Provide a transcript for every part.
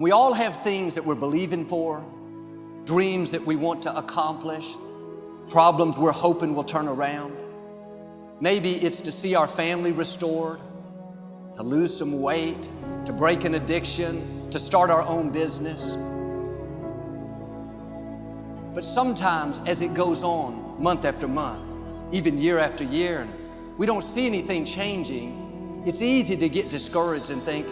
We all have things that we're believing for, dreams that we want to accomplish, problems we're hoping will turn around. Maybe it's to see our family restored, to lose some weight, to break an addiction, to start our own business. But sometimes as it goes on month after month, even year after year, and we don't see anything changing, it's easy to get discouraged and think,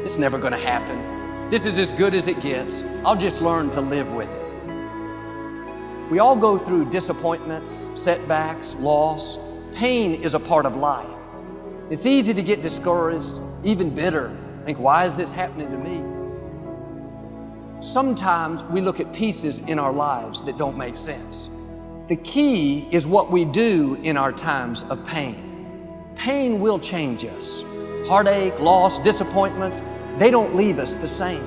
it's never gonna happen. This is as good as it gets. I'll just learn to live with it. We all go through disappointments, setbacks, loss. Pain is a part of life. It's easy to get discouraged, even bitter. Think, why is this happening to me? Sometimes we look at pieces in our lives that don't make sense. The key is what we do in our times of pain. Pain will change us. Heartache, loss, disappointments, they don't leave us the same.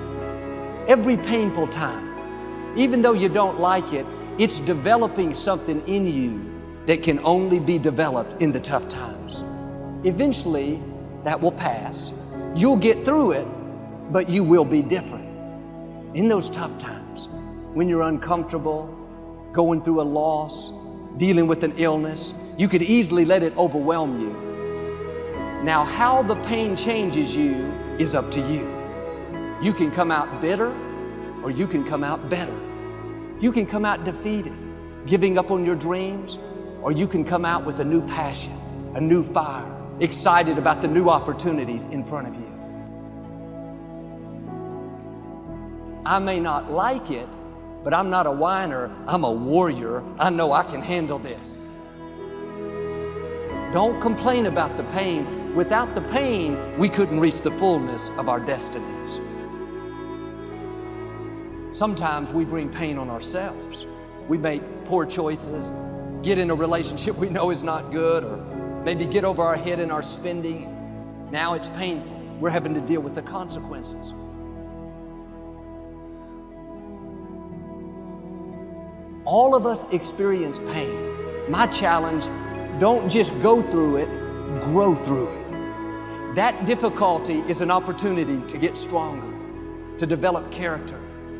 Every painful time, even though you don't like it, it's developing something in you that can only be developed in the tough times. Eventually, that will pass. You'll get through it, but you will be different. In those tough times, when you're uncomfortable, going through a loss, dealing with an illness, you could easily let it overwhelm you. Now, how the pain changes you is up to you. You can come out bitter, or you can come out better. You can come out defeated, giving up on your dreams, or you can come out with a new passion, a new fire, excited about the new opportunities in front of you. I may not like it, but I'm not a whiner, I'm a warrior. I know I can handle this. Don't complain about the pain. Without the pain, we couldn't reach the fullness of our destinies. Sometimes we bring pain on ourselves. We make poor choices, get in a relationship we know is not good, or maybe get over our head in our spending. Now it's painful. We're having to deal with the consequences. All of us experience pain. My challenge, don't just go through it, grow through it. That difficulty is an opportunity to get stronger, to develop character,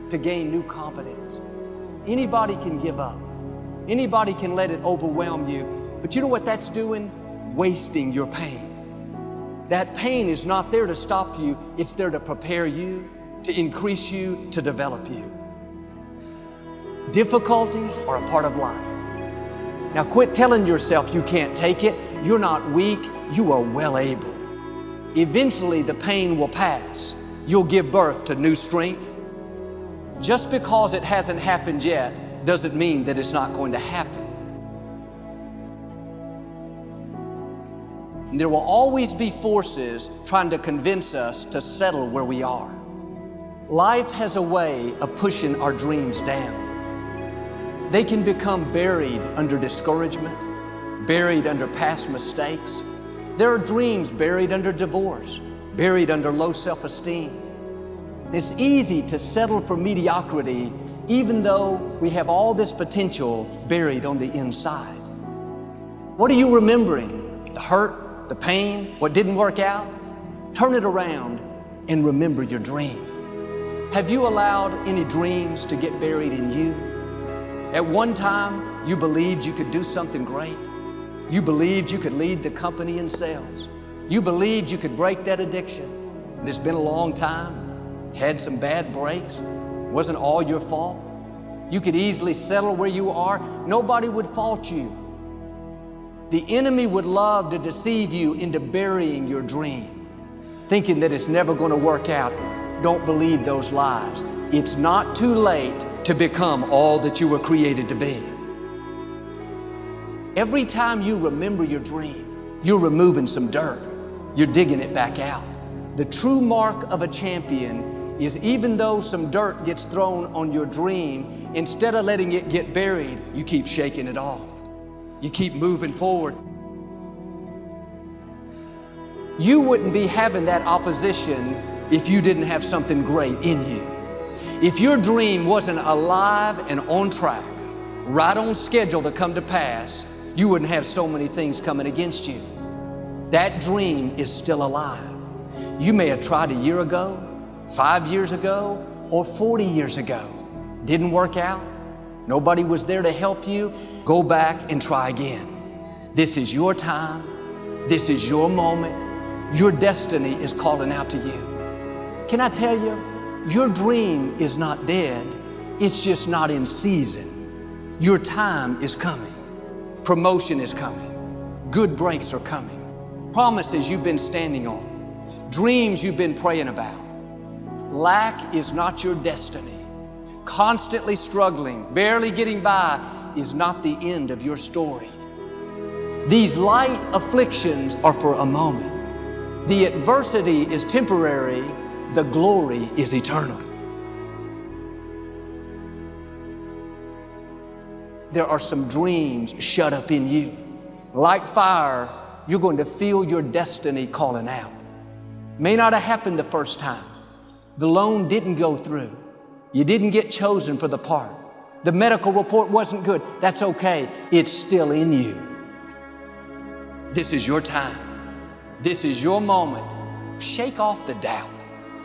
to gain new competence. Anybody can give up. Anybody can let it overwhelm you. But you know what that's doing? Wasting your pain. That pain is not there to stop you. It's there to prepare you, to increase you, to develop you. Difficulties are a part of life. Now quit telling yourself you can't take it. You're not weak. You are well able. Eventually the pain will pass. You'll give birth to new strength. Just because it hasn't happened yet doesn't mean that it's not going to happen. And there will always be forces trying to convince us to settle where we are. Life has a way of pushing our dreams down. They can become buried under discouragement, buried under past mistakes. There are dreams buried under divorce, buried under low self-esteem. It's easy to settle for mediocrity even though we have all this potential buried on the inside. What are you remembering? The hurt, the pain, what didn't work out? Turn it around and remember your dream. Have you allowed any dreams to get buried in you? At one time, you believed you could do something great. You believed you could lead the company in sales. You believed you could break that addiction. And it's been a long time, had some bad breaks, wasn't all your fault. You could easily settle where you are. Nobody would fault you. The enemy would love to deceive you into burying your dream, thinking that it's never going to work out. Don't believe those lies. It's not too late to become all that you were created to be. Every time you remember your dream, you're removing some dirt. You're digging it back out. The true mark of a champion is even though some dirt gets thrown on your dream, instead of letting it get buried, you keep shaking it off. You keep moving forward. You wouldn't be having that opposition if you didn't have something great in you. If your dream wasn't alive and on track, right on schedule to come to pass, you wouldn't have so many things coming against you. That dream is still alive. You may have tried a year ago, 5 years ago, or 40 years ago. Didn't work out? Nobody was there to help you? Go back and try again. This is your time. This is your moment. Your destiny is calling out to you. Can I tell you, your dream is not dead. It's just not in season. Your time is coming. Promotion is coming. Good breaks are coming. Promises you've been standing on. Dreams you've been praying about. Lack is not your destiny. Constantly struggling, barely getting by is not the end of your story. These light afflictions are for a moment. The adversity is temporary. The glory is eternal. There are some dreams shut up in you. Like fire, you're going to feel your destiny calling out. May not have happened the first time. The loan didn't go through. You didn't get chosen for the part. The medical report wasn't good. That's okay. It's still in you. This is your time. This is your moment. Shake off the doubt.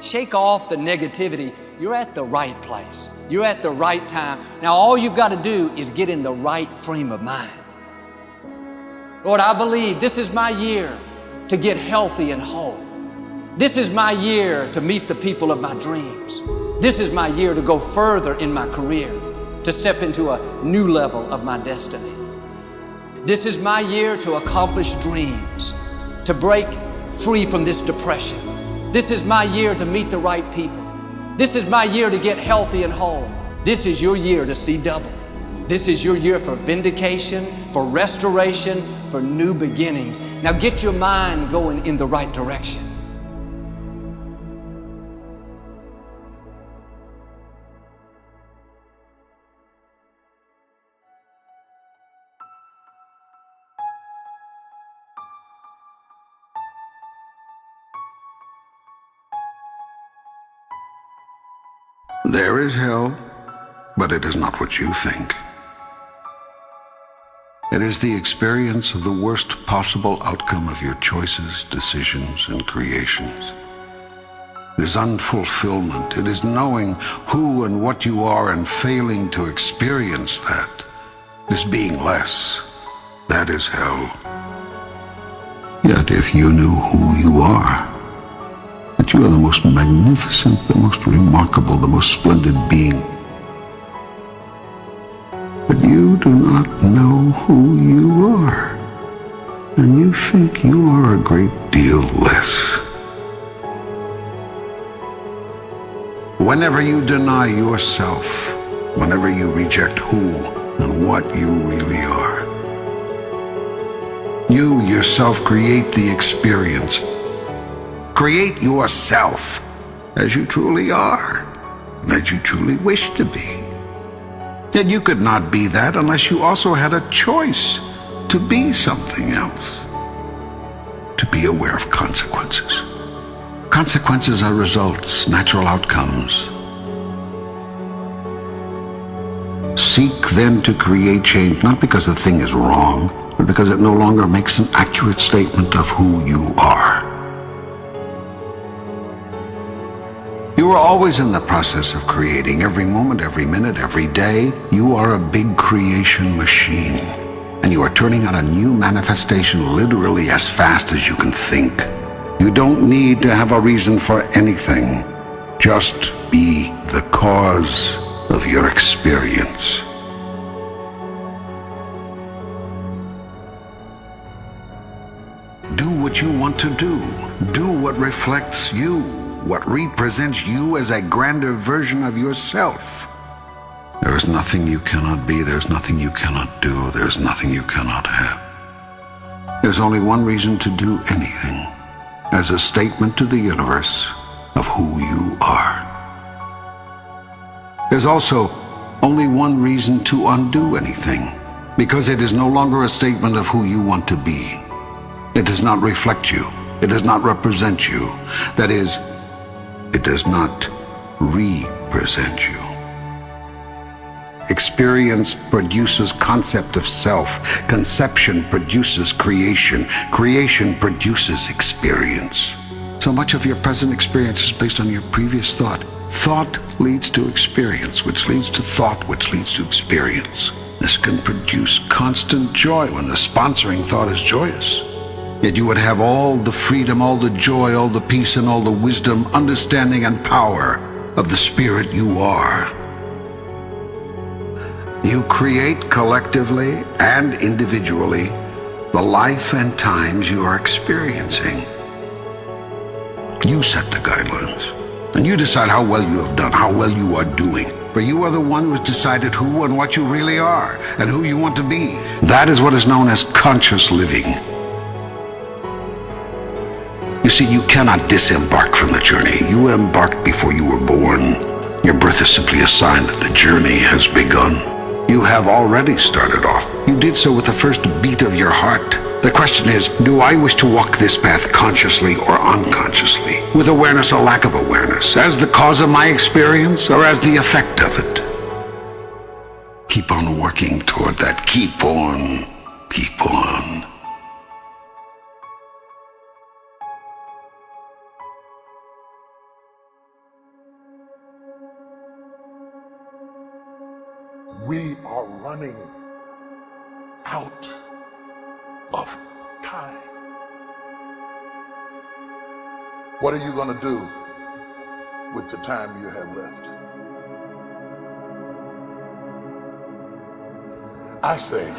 Shake off the negativity. You're at the right place. You're at the right time. Now all you've got to do is get in the right frame of mind. Lord, I believe this is my year to get healthy and whole. This is my year to meet the people of my dreams. This is my year to go further in my career, to step into a new level of my destiny. This is my year to accomplish dreams, to break free from this depression. This is my year to meet the right people. This is my year to get healthy and whole. This is your year to see double. This is your year for vindication, for restoration, for new beginnings. Now get your mind going in the right direction. There is hell, but it is not what you think. It is the experience of the worst possible outcome of your choices, decisions, and creations. It is unfulfillment. It is knowing who and what you are and failing to experience that. This being less, that is hell. Yet if you knew who you are, that you are the most magnificent, the most remarkable, the most splendid being, but you do not know who you are, and you think you are a great deal less. Whenever you deny yourself, whenever you reject who and what you really are, you yourself create the experience. Create yourself as you truly are, as you truly wish to be. Yet you could not be that unless you also had a choice to be something else, to be aware of consequences. Consequences are results, natural outcomes. Seek then to create change, not because the thing is wrong, but because it no longer makes an accurate statement of who you are. You are always in the process of creating. Every moment, every minute, every day, you are a big creation machine. And you are turning out a new manifestation literally as fast as you can think. You don't need to have a reason for anything. Just be the cause of your experience. Do what you want to do. Do what reflects you. What represents you as a grander version of yourself. There is nothing you cannot be, there's nothing you cannot do, there's nothing you cannot have. There's only one reason to do anything, as a statement to the universe of who you are. There's also only one reason to undo anything, because it is no longer a statement of who you want to be. It does not reflect you, it does not represent you, that is, it does not represent you. Experience produces concept of self. Conception produces creation. Creation produces experience. So much of your present experience is based on your previous thought. Thought leads to experience, which leads to thought, which leads to experience. This can produce constant joy when the sponsoring thought is joyous. Yet you would have all the freedom, all the joy, all the peace, and all the wisdom, understanding, and power of the spirit you are. You create collectively and individually the life and times you are experiencing. You set the guidelines, and you decide how well you have done, how well you are doing. For you are the one who has decided who and what you really are, and who you want to be. That is what is known as conscious living. You see, you cannot disembark from the journey. You embarked before you were born. Your birth is simply a sign that the journey has begun. You have already started off. You did so with the first beat of your heart. The question is, do I wish to walk this path consciously or unconsciously? With awareness or lack of awareness? As the cause of my experience or as the effect of it? Keep on working toward that. Keep on. Keep on. We are running out of time. What are you going to do with the time you have left? I say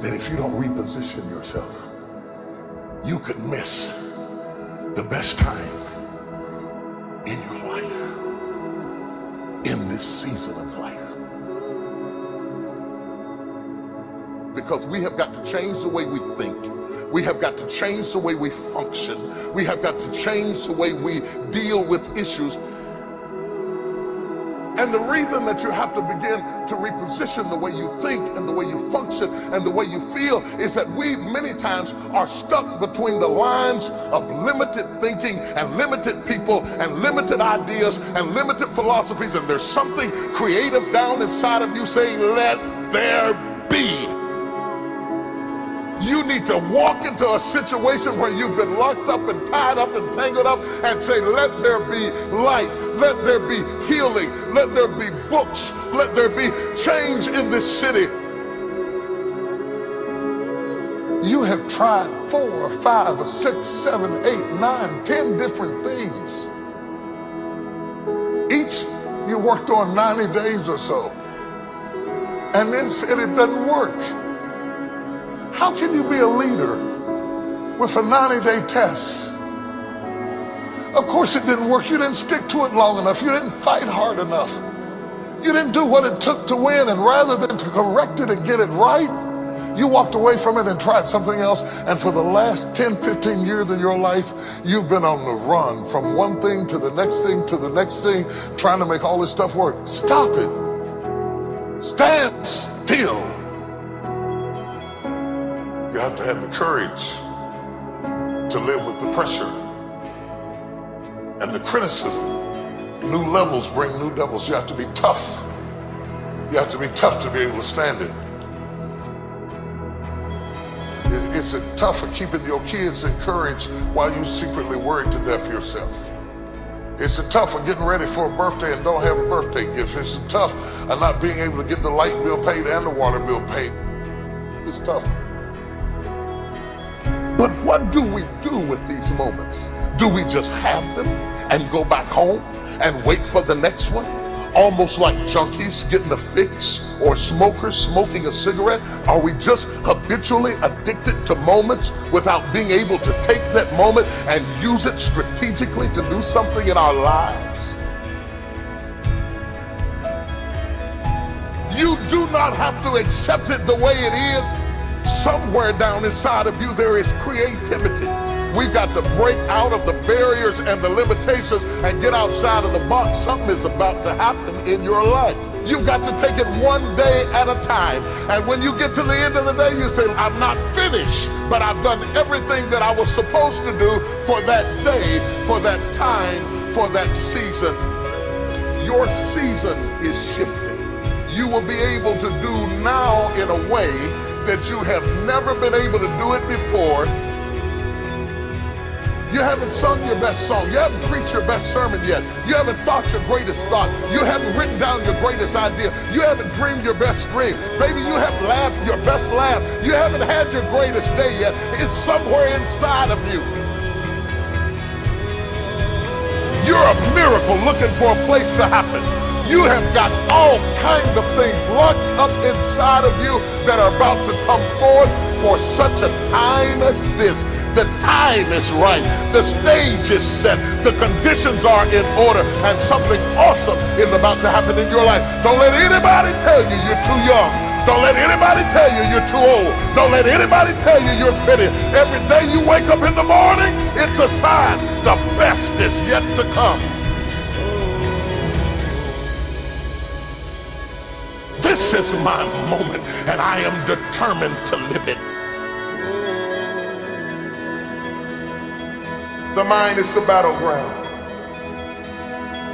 that if you don't reposition yourself, you could miss the best time in your life, in this season of life. Because we have got to change the way we think. We have got to change the way we function. We have got to change the way we deal with issues. And the reason that you have to begin to reposition the way you think and the way you function and the way you feel is that we many times are stuck between the lines of limited thinking and limited people and limited ideas and limited philosophies, and there's something creative down inside of you saying, let there be. You need to walk into a situation where you've been locked up and tied up and tangled up and say, let there be light, let there be healing, let there be books, let there be change in this city. You have tried 4 or 5 or 6, 7, 8, 9, 10 different things. Each you worked on 90 days or so and then said it doesn't work. How can you be a leader with a 90-day test? Of course it didn't work. You didn't stick to it long enough. You didn't fight hard enough. You didn't do what it took to win, and rather than to correct it and get it right, you walked away from it and tried something else, and for the last 10, 15 years of your life, you've been on the run from one thing to the next thing to the next thing, trying to make all this stuff work. Stop it. Stand still. You have to have the courage to live with the pressure and the criticism. New levels bring new devils. You have to be tough. You have to be tough to be able to stand it. It's tough for keeping your kids encouraged while you secretly worried to death yourself. It's tough for getting ready for a birthday and don't have a birthday gift. It's tough of not being able to get the light bill paid and the water bill paid. It's tough. But what do we do with these moments? Do we just have them and go back home and wait for the next one? Almost like junkies getting a fix or smokers smoking a cigarette? Are we just habitually addicted to moments without being able to take that moment and use it strategically to do something in our lives? You do not have to accept it the way it is. Somewhere down inside of you there is creativity. We've got to break out of the barriers and the limitations and get outside of the box. Something is about to happen in your life. You've got to take it one day at a time. And when you get to the end of the day, you say, I'm not finished, but I've done everything that I was supposed to do for that day, for that time, for that season. Your season is shifting. You will be able to do now in a way that you have never been able to do it before. You haven't sung your best song. You haven't preached your best sermon yet. You haven't thought your greatest thought. You haven't written down your greatest idea. You haven't dreamed your best dream. Baby, you haven't laughed your best laugh. You haven't had your greatest day yet. It's somewhere inside of you. You're a miracle looking for a place to happen. You have got all kinds of things locked up inside of you that are about to come forth for such a time as this. The time is right. The stage is set. The conditions are in order, and something awesome is about to happen in your life. Don't let anybody tell you you're too young. Don't let anybody tell you you're too old. Don't let anybody tell you you're fitted. Every day you wake up in the morning, it's a sign the best is yet to come. This is my moment, and I am determined to live it. The mind is the battleground.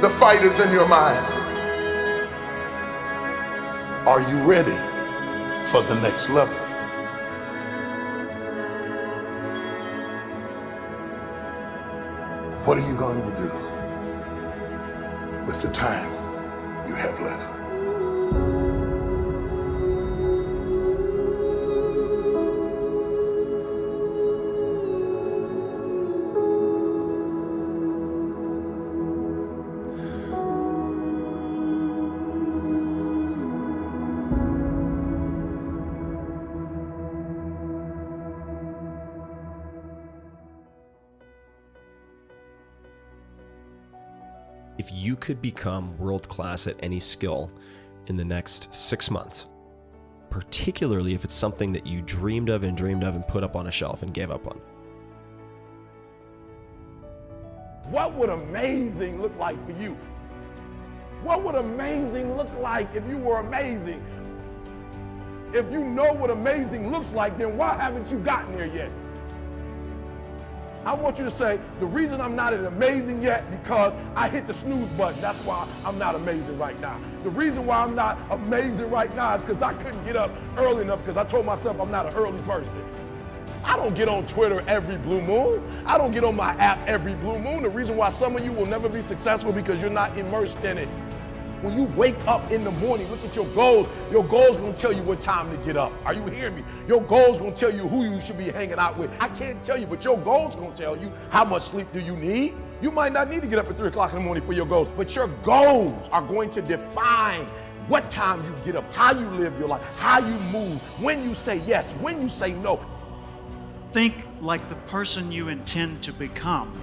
The fight is in your mind. Are you ready for the next level? What are you going to do with the time you have left? If you could become world-class at any skill in the next 6 months, particularly if it's something that you dreamed of and put up on a shelf and gave up on, what would amazing look like for you? What would amazing look like if you were amazing? If you know what amazing looks like, then why haven't you gotten there yet? I want you to say, the reason I'm not as amazing yet because I hit the snooze button. That's why I'm not amazing right now. The reason why I'm not amazing right now is because I couldn't get up early enough because I told myself I'm not an early person. I don't get on Twitter every blue moon. I don't get on my app every blue moon. The reason why some of you will never be successful because you're not immersed in it. When you wake up in the morning, look at your goals. Your goals gonna tell you what time to get up. Are you hearing me? Your goals gonna tell you who you should be hanging out with. I can't tell you, but your goals gonna tell you how much sleep do you need. You might not need to get up at 3 o'clock in the morning for your goals, but your goals are going to define what time you get up, how you live your life, how you move, when you say yes, when you say no. Think like the person you intend to become.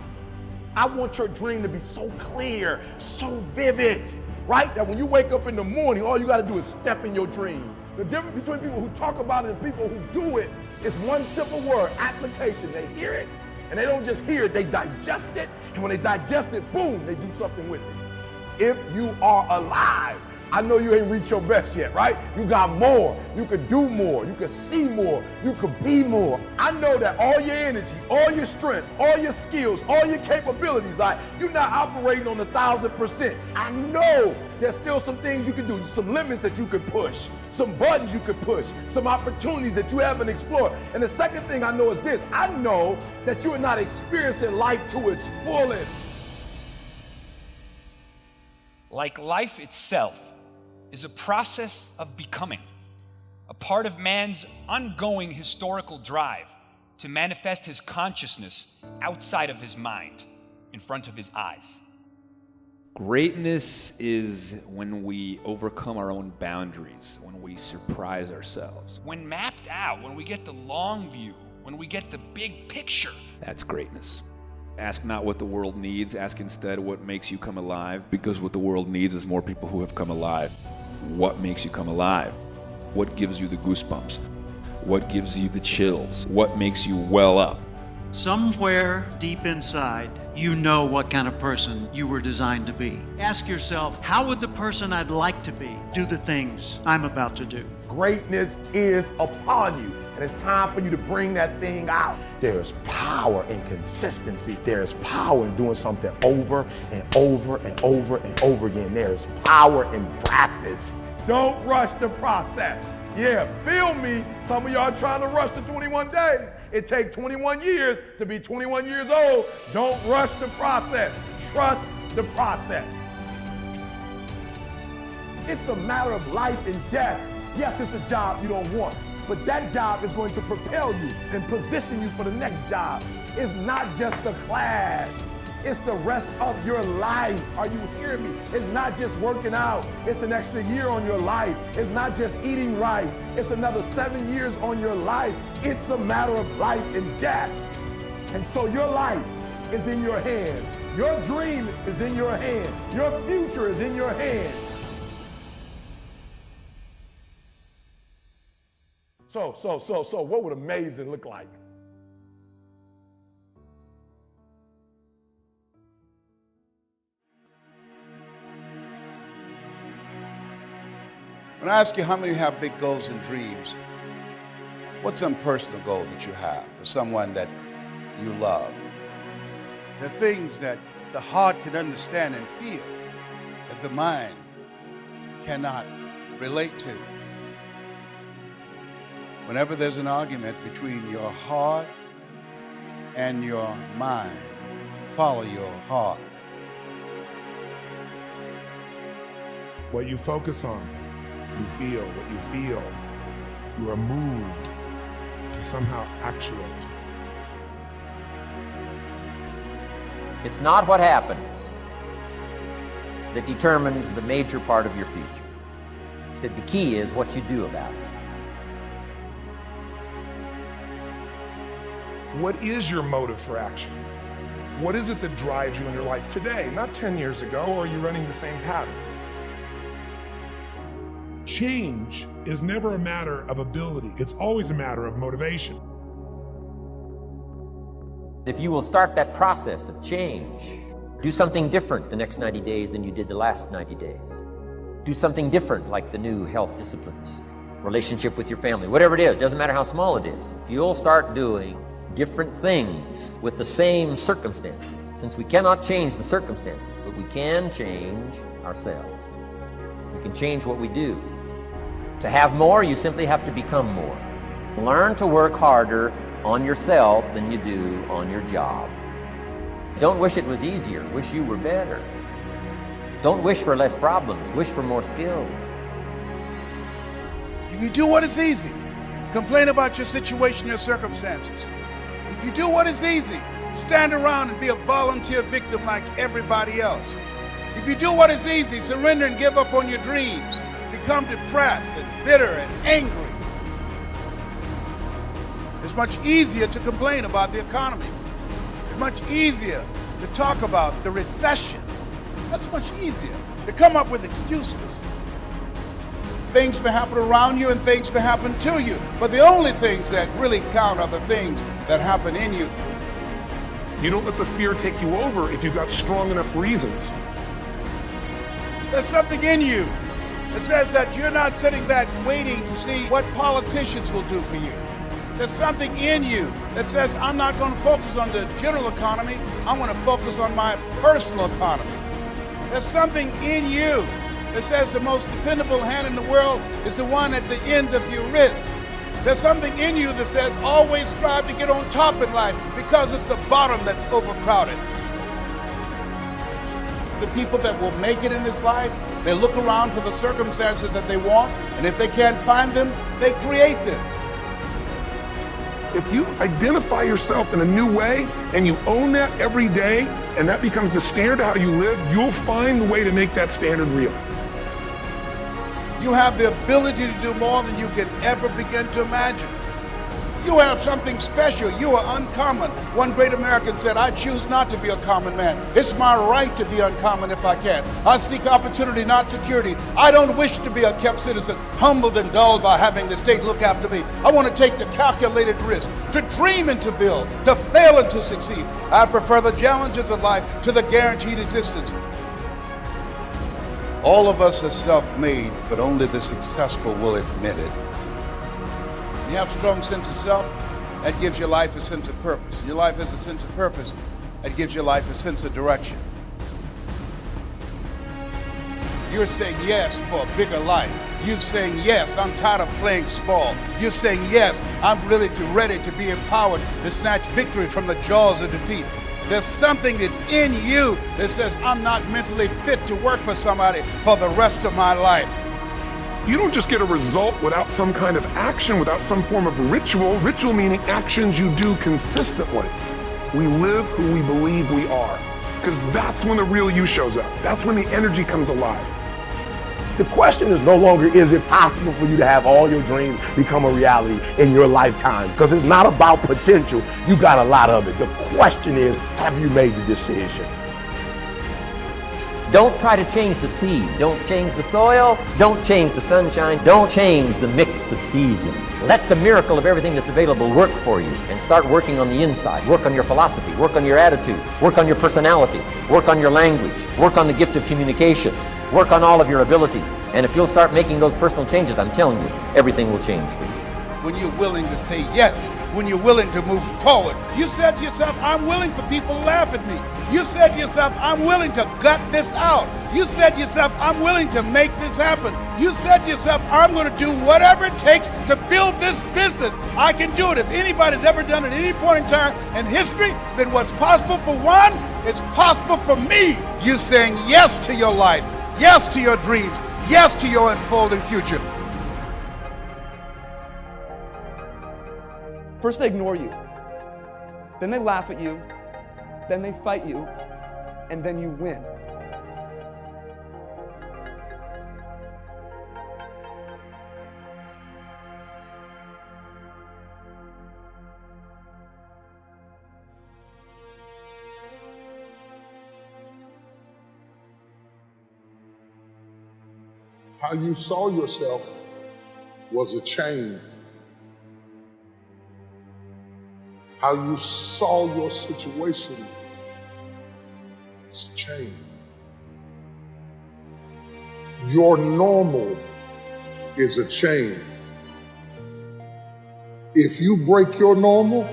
I want your dream to be so clear, so vivid, right? That when you wake up in the morning, all you gotta do is step in your dream. The difference between people who talk about it and people who do it is one simple word, application. They hear it, and they don't just hear it, they digest it, and when they digest it, boom, they do something with it. If you are alive, I know you ain't reached your best yet, right? You got more. You could do more. You could see more. You could be more. I know that all your energy, all your strength, all your skills, all your capabilities, you're not operating on 1,000%. I know there's still some things you can do, some limits that you could push, some buttons you could push, some opportunities that you haven't explored. And the second thing I know is this. I know that you are not experiencing life to its fullest. Like life itself is a process of becoming, a part of man's ongoing historical drive to manifest his consciousness outside of his mind, in front of his eyes. Greatness is when we overcome our own boundaries, when we surprise ourselves. When mapped out, when we get the long view, when we get the big picture. That's greatness. Ask not what the world needs, ask instead what makes you come alive, because what the world needs is more people who have come alive. What makes you come alive? What gives you the goosebumps? What gives you the chills? What makes you well up? Somewhere deep inside, you know what kind of person you were designed to be. Ask yourself, how would the person I'd like to be do the things I'm about to do? Greatness is upon you, and it's time for you to bring that thing out. There's power in consistency. There's power in doing something over and over and over and over again. There's power in practice. Don't rush the process. Yeah, feel me. Some of y'all trying to rush to 21 days. It takes 21 years to be 21 years old. Don't rush the process. Trust the process. It's a matter of life and death. Yes, it's a job you don't want, but that job is going to propel you and position you for the next job. It's not just a class. It's the rest of your life. Are you hearing me? It's not just working out. It's an extra year on your life. It's not just eating right. It's another 7 years on your life. It's a matter of life and death. And so your life is in your hands. Your dream is in your hands. Your future is in your hands. So, what would amazing look like? When I ask you how many have big goals and dreams, what's some personal goal that you have for someone that you love? The things that the heart can understand and feel that the mind cannot relate to. Whenever there's an argument between your heart and your mind, follow your heart. What you focus on, you feel. What you feel, you are moved to somehow actuate. It's not what happens that determines the major part of your future. He said the key is what you do about it. What is your motive for action? What is it that drives you in your life today, not 10 years ago, or are you running the same pattern? Change is never a matter of ability. It's always a matter of motivation. If you will start that process of change, do something different the next 90 days than you did the last 90 days. Do something different like the new health disciplines, relationship with your family, whatever it is, doesn't matter how small it is. If you'll start doing different things with the same circumstances, since we cannot change the circumstances, but we can change ourselves. We can change what we do. To have more, you simply have to become more. Learn to work harder on yourself than you do on your job. Don't wish it was easier, wish you were better. Don't wish for less problems, wish for more skills. If you do what is easy, complain about your situation, your circumstances. If you do what is easy, stand around and be a volunteer victim like everybody else. If you do what is easy, surrender and give up on your dreams, become depressed and bitter and angry. It's much easier to complain about the economy. It's much easier to talk about the recession. That's much easier to come up with excuses. Things may happen around you and things may happen to you, but the only things that really count are the things that happen in you. You don't let the fear take you over if you've got strong enough reasons. There's something in you that says that you're not sitting back waiting to see what politicians will do for you. There's something in you that says, I'm not going to focus on the general economy, I'm going to focus on my personal economy. There's something in you that says the most dependable hand in the world is the one at the end of your wrist. There's something in you that says always strive to get on top in life because it's the bottom that's overcrowded. The people that will make it in this life, they look around for the circumstances that they want, and if they can't find them, they create them. If you identify yourself in a new way and you own that every day, and that becomes the standard of how you live, you'll find the way to make that standard real. You have the ability to do more than you can ever begin to imagine. You have something special. You are uncommon. One great American said, I choose not to be a common man. It's my right to be uncommon if I can. I seek opportunity, not security. I don't wish to be a kept citizen, humbled and dulled by having the state look after me. I want to take the calculated risk, to dream and to build, to fail and to succeed. I prefer the challenges of life to the guaranteed existence. All of us are self-made, but only the successful will admit it. You have a strong sense of self, that gives your life a sense of purpose. Your life has a sense of purpose, that gives your life a sense of direction. You're saying yes for a bigger life. You're saying, yes, I'm tired of playing small. You're saying, yes, I'm ready to be empowered to snatch victory from the jaws of defeat. There's something that's in you that says, I'm not mentally fit to work for somebody for the rest of my life. You don't just get a result without some kind of action, without some form of ritual. Ritual meaning actions you do consistently. We live who we believe we are, because that's when the real you shows up. That's when the energy comes alive. The question is no longer, is it possible for you to have all your dreams become a reality in your lifetime? Because it's not about potential. You got a lot of it. The question is, have you made the decision? Don't try to change the seed. Don't change the soil. Don't change the sunshine. Don't change the mix of seasons. Let the miracle of everything that's available work for you, and start working on the inside. Work on your philosophy. Work on your attitude. Work on your personality. Work on your language. Work on the gift of communication. Work on all of your abilities. And if you'll start making those personal changes, I'm telling you, everything will change for you. When you're willing to say yes, when you're willing to move forward. You said to yourself, I'm willing for people to laugh at me. You said to yourself, I'm willing to gut this out. You said to yourself, I'm willing to make this happen. You said to yourself, I'm going to do whatever it takes to build this business. I can do it. If anybody's ever done it at any point in time in history, then what's possible for one, it's possible for me. You saying yes to your life, yes to your dreams, yes to your unfolding future. First they ignore you, then they laugh at you, then they fight you, and then you win. How you saw yourself was a chain. How you saw your situation is a chain. Your normal is a chain. If you break your normal,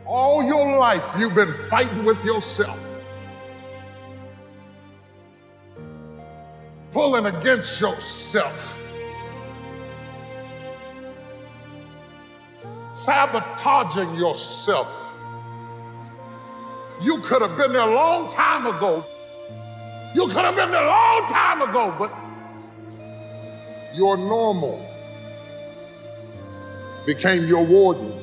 all your life you've been fighting with yourself. Pulling against yourself, sabotaging yourself. You could have been there a long time ago. But your normal became your warden.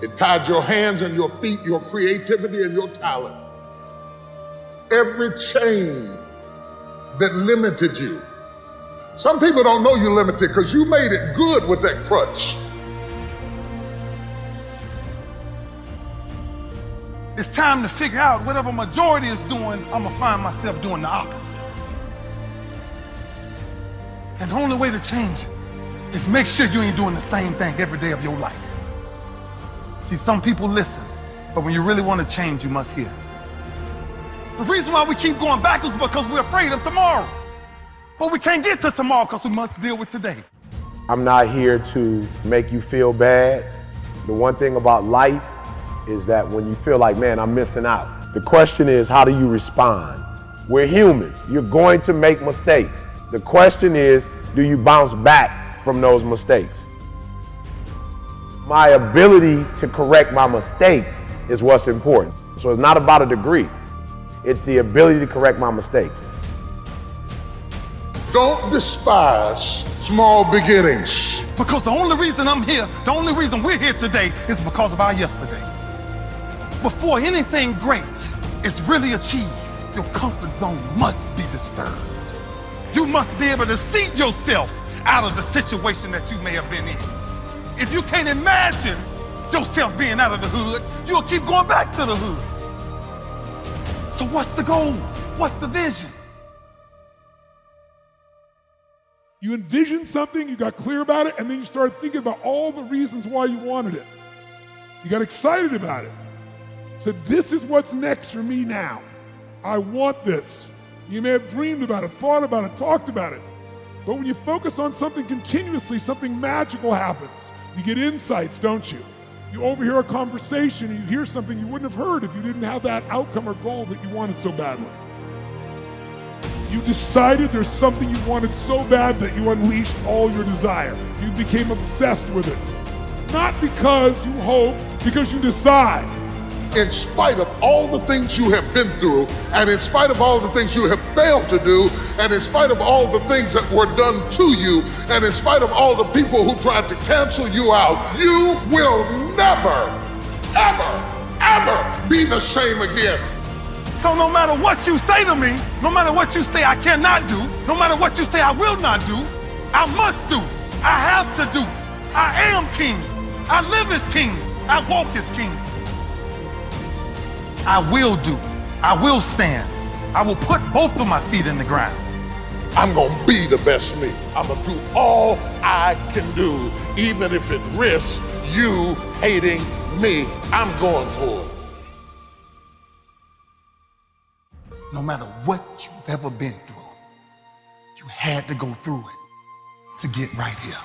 It tied your hands and your feet, your creativity and your talent. Every chain that limited you. Some people don't know you're limited because you made it good with that crutch. It's time to figure out whatever majority is doing, I'm gonna find myself doing the opposite. And the only way to change it is make sure you ain't doing the same thing every day of your life. See, some people listen, but when you really want to change, you must hear. The reason why we keep going backwards is because we're afraid of tomorrow. But we can't get to tomorrow because we must deal with today. I'm not here to make you feel bad. The one thing about life is that when you feel like, man, I'm missing out, the question is, how do you respond? We're humans. You're going to make mistakes. The question is, do you bounce back from those mistakes? My ability to correct my mistakes is what's important. So it's not about a degree. It's the ability to correct my mistakes. Don't despise small beginnings. Because the only reason I'm here, the only reason we're here today is because of our yesterday. Before anything great is really achieved, your comfort zone must be disturbed. You must be able to seat yourself out of the situation that you may have been in. If you can't imagine yourself being out of the hood, you'll keep going back to the hood. So what's the goal? What's the vision? You envisioned something, you got clear about it, and then you started thinking about all the reasons why you wanted it. You got excited about it. Said, this is what's next for me now. I want this. You may have dreamed about it, thought about it, talked about it. But when you focus on something continuously, something magical happens. You get insights, don't you? You overhear a conversation and you hear something you wouldn't have heard if you didn't have that outcome or goal that you wanted so badly. You decided there's something you wanted so bad that you unleashed all your desire. You became obsessed with it. Not because you hope, because you decide. In spite of all the things you have been through, and in spite of all the things you have failed to do, and in spite of all the things that were done to you, and in spite of all the people who tried to cancel you out, you will never, ever, ever be the same again. So no matter what you say to me, no matter what you say I cannot do, no matter what you say I will not do, I must do. I have to do. I am king. I live as king. I walk as king. I will do. I will stand. I will put both of my feet in the ground. I'm gonna be the best me. I'm gonna do all I can do, even if it risks you hating me. I'm going for it. No matter what you've ever been through, you had to go through it to get right here.